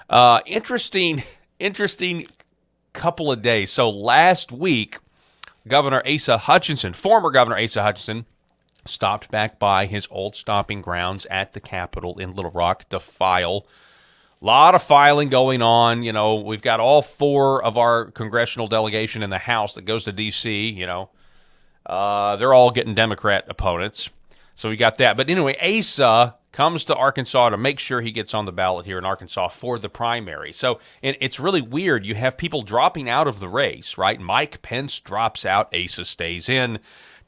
Interesting couple of days. So last week, Governor Asa Hutchinson, former Governor Asa Hutchinson, stopped back by his old stomping grounds at the Capitol in Little Rock to file. A lot of filing going on. We've got all four of our congressional delegation in the House that goes to D.C., they're all getting Democrat opponents. So we got that. But anyway, Asa comes to Arkansas to make sure he gets on the ballot here in Arkansas for the primary. So it's really weird. You have people dropping out of the race, right? Mike Pence drops out. Asa stays in.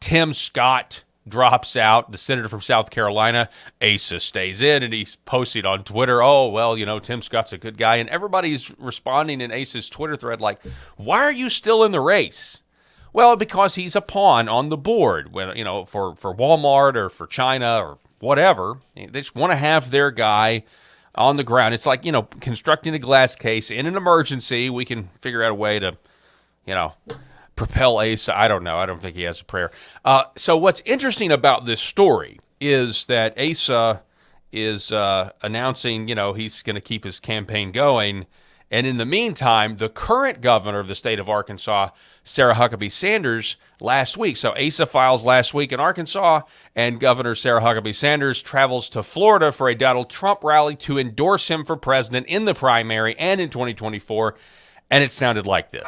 Tim Scott drops out, the senator from South Carolina. Asa stays in, and he's posted on Twitter, oh, well, Tim Scott's a good guy. And everybody's responding in Asa's Twitter thread like, why are you still in the race? Well, because he's a pawn on the board, for Walmart or for China or whatever. They just want to have their guy on the ground. It's like, constructing a glass case in an emergency. We can figure out a way to, propel Asa. I don't know. I don't think he has a prayer. So what's interesting about this story is that Asa is announcing, he's going to keep his campaign going. And in the meantime, the current governor of the state of Arkansas, Sarah Huckabee Sanders, last week. So Asa files last week in Arkansas, and Governor Sarah Huckabee Sanders travels to Florida for a Donald Trump rally to endorse him for president in the primary and in 2024. And it sounded like this.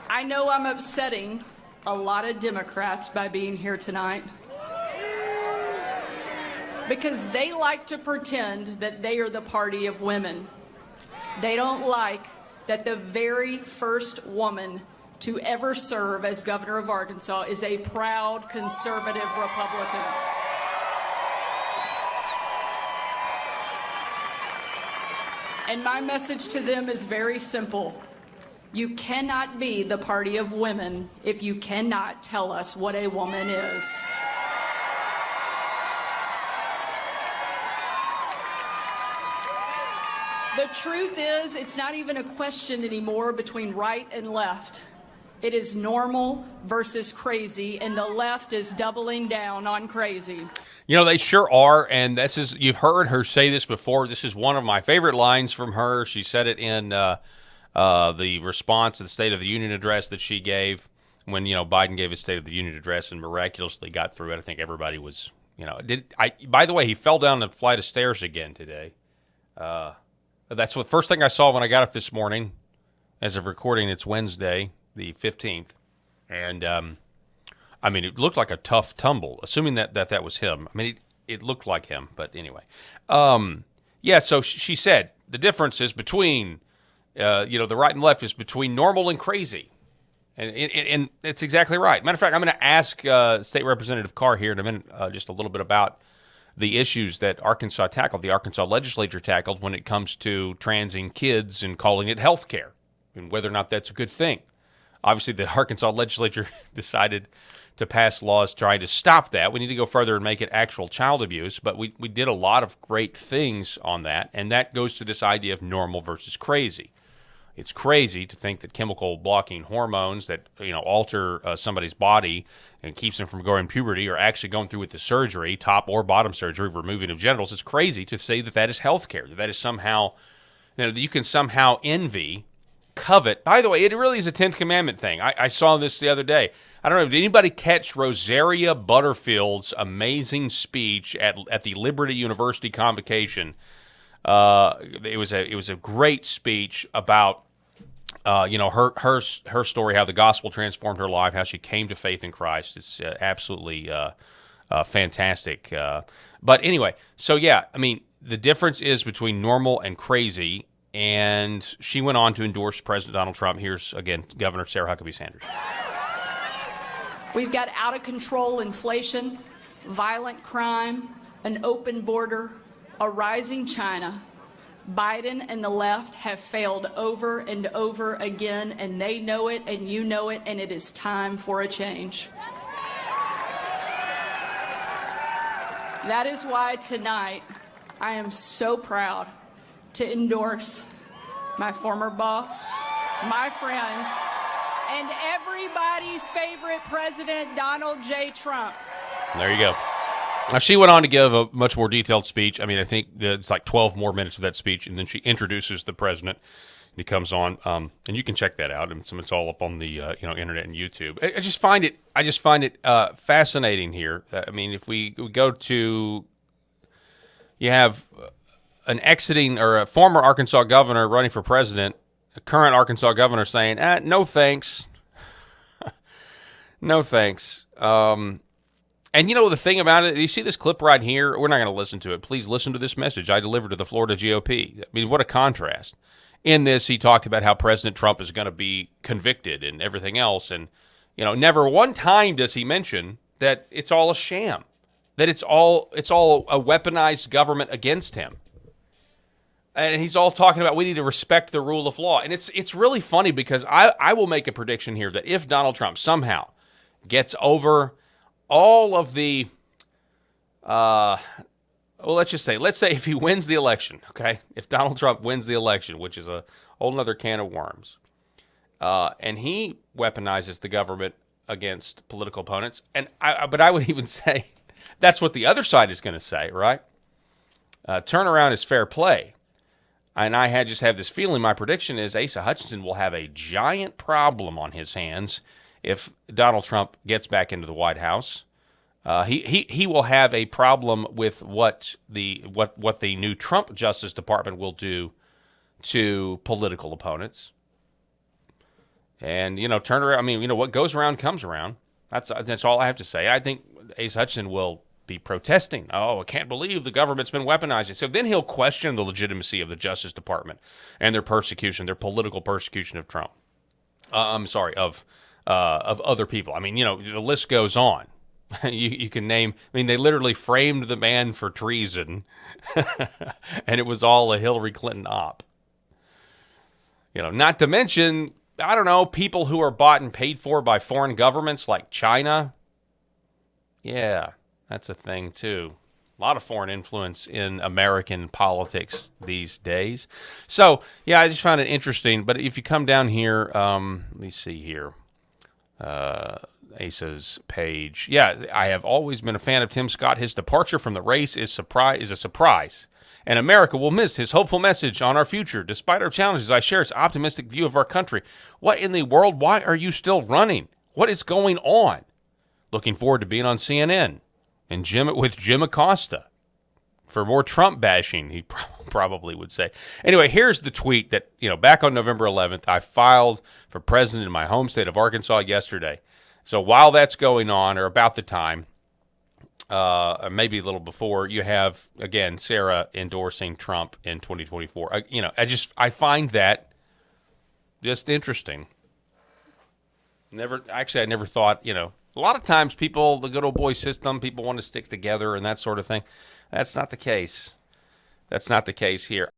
I know I'm upsetting a lot of Democrats by being here tonight, because they like to pretend that they are the party of women. They don't like that the very first woman to ever serve as governor of Arkansas is a proud conservative Republican. And my message to them is very simple. You cannot be the party of women if you cannot tell us what a woman is. The truth is, it's not even a question anymore between right and left. It is normal versus crazy, and the left is doubling down on crazy. They sure are, and you've heard her say this before. This is one of my favorite lines from her. She said it in the response to the State of the Union address that she gave when, Biden gave his State of the Union address and miraculously got through it. I think everybody was, by the way, he fell down a flight of stairs again today. That's the first thing I saw when I got up this morning. As of recording, it's Wednesday, the 15th. And, it looked like a tough tumble, assuming that was him. It looked like him, but anyway. So she said the difference is between, the right and left is between normal and crazy. And it's exactly right. Matter of fact, I'm going to ask State Representative Carr here in a minute just a little bit about the issues that Arkansas tackled, the Arkansas legislature tackled when it comes to transing kids and calling it health care, and whether or not that's a good thing. Obviously, the Arkansas legislature decided to pass laws trying to stop that. We need to go further and make it actual child abuse, but we did a lot of great things on that, and that goes to this idea of normal versus crazy. It's crazy to think that chemical blocking hormones that alter somebody's body and keeps them from going puberty are actually going through with the surgery, top or bottom surgery, removing of genitals. It's crazy to say that is health care, that is somehow, that you can somehow envy, covet. By the way, it really is a 10th Commandment thing. I saw this the other day. I don't know, did anybody catch Rosaria Butterfield's amazing speech at the Liberty University convocation? It was a great speech about her story, how the gospel transformed her life, how she came to faith in Christ. It's absolutely fantastic. But anyway, so the difference is between normal and crazy, and she went on to endorse President Donald Trump. Here's, again, Governor Sarah Huckabee Sanders. We've got out-of-control inflation, violent crime, an open border, a rising China. Biden and the left have failed over and over again, and they know it, and you know it, and it is time for a change. That is why tonight I am so proud to endorse my former boss, my friend, and everybody's favorite president, Donald J. Trump. There you go. Now, she went on to give a much more detailed speech. I mean, I think it's like 12 more minutes of that speech, and then she introduces the president. He comes on, and you can check that out. It's all up on the internet and YouTube. I just find it fascinating here. I mean, if we go to, you have an exiting or a former Arkansas governor running for president, a current Arkansas governor saying, "No thanks, no thanks." And the thing about it, you see this clip right here. We're not going to listen to it. Please listen to this message I delivered to the Florida GOP. I mean, what a contrast. In this, he talked about how President Trump is going to be convicted and everything else. And, never one time does he mention that it's all a sham, that it's all a weaponized government against him. And he's all talking about we need to respect the rule of law. And it's really funny because I will make a prediction here that if Donald Trump somehow gets over all of the let's say if he wins the election, okay? If Donald Trump wins the election, which is a whole nother can of worms, and he weaponizes the government against political opponents, but I would even say that's what the other side is going to say, right? Turnaround is fair play. And I just have this feeling, my prediction is Asa Hutchinson will have a giant problem on his hands if Donald Trump gets back into the White House. He will have a problem with what the new Trump Justice Department will do to political opponents. And turn around. I mean, what goes around comes around. That's all I have to say. I think Asa Hutchinson will be protesting. Oh, I can't believe the government's been weaponizing. So then he'll question the legitimacy of the Justice Department and their persecution, their political persecution of Trump. Of other people. I mean, the list goes on. You can name, they literally framed the man for treason, and it was all a Hillary Clinton op. Not to mention, I don't know, people who are bought and paid for by foreign governments like China. Yeah, that's a thing too. A lot of foreign influence in American politics these days. So, yeah, I just found it interesting. But if you come down here, let me see here. Asa's page. Yeah, I have always been a fan of Tim Scott. His departure from the race is a surprise. And America will miss his hopeful message on our future. Despite our challenges, I share his optimistic view of our country. What in the world? Why are you still running? What is going on? Looking forward to being on CNN and with Jim Acosta for more Trump bashing, he probably would say. Anyway, here's the tweet that, back on November 11th, I filed for president in my home state of Arkansas yesterday. So while that's going on, or about the time, or maybe a little before, you have, again, Sarah endorsing Trump in 2024. I find that just interesting. I never thought, a lot of times the good old boy system, people want to stick together and that sort of thing. That's not the case. That's not the case here.